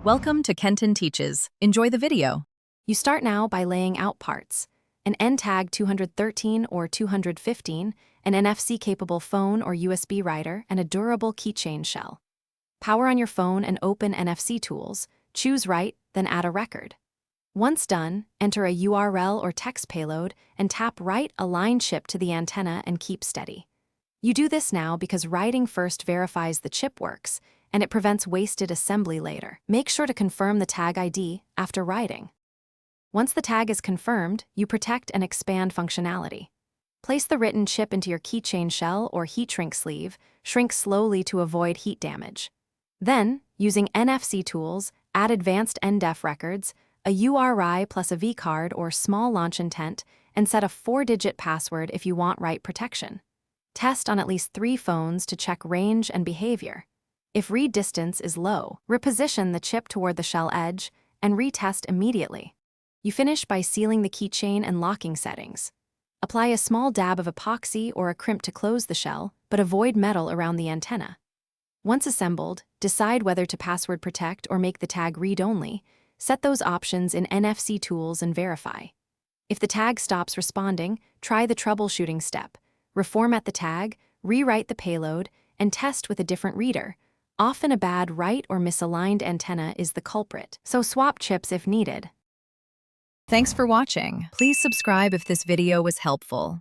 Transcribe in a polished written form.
Welcome to Kenton Teaches. Enjoy the video. You start now by laying out parts: an N-Tag 213 or 215, an NFC-capable phone or USB writer, and a durable keychain shell. Power on your phone and open NFC tools, choose Write, then add a record. Once done, enter a URL or text payload and tap Write Align chip to the antenna and keep steady. You do this now because writing first verifies the chip works, and it prevents wasted assembly later. Make sure to confirm the tag ID after writing. Once the tag is confirmed, you protect and expand functionality. Place the written chip into your keychain shell or heat shrink sleeve, shrink slowly to avoid heat damage. Then, using NFC tools, add advanced NDEF records, a URI plus a vCard or small launch intent, and set a 4-digit password if you want write protection. Test on at least 3 phones to check range and behavior. If read distance is low, reposition the chip toward the shell edge and retest immediately. You finish by sealing the keychain and locking settings. Apply a small dab of epoxy or a crimp to close the shell, but avoid metal around the antenna. Once assembled, decide whether to password protect or make the tag read-only. Set those options in NFC tools and verify. If the tag stops responding, try the troubleshooting step. Reformat the tag, rewrite the payload, and test with a different reader. Often a bad write or misaligned antenna is the culprit, so swap chips if needed. Thanks for watching. Please subscribe if this video was helpful.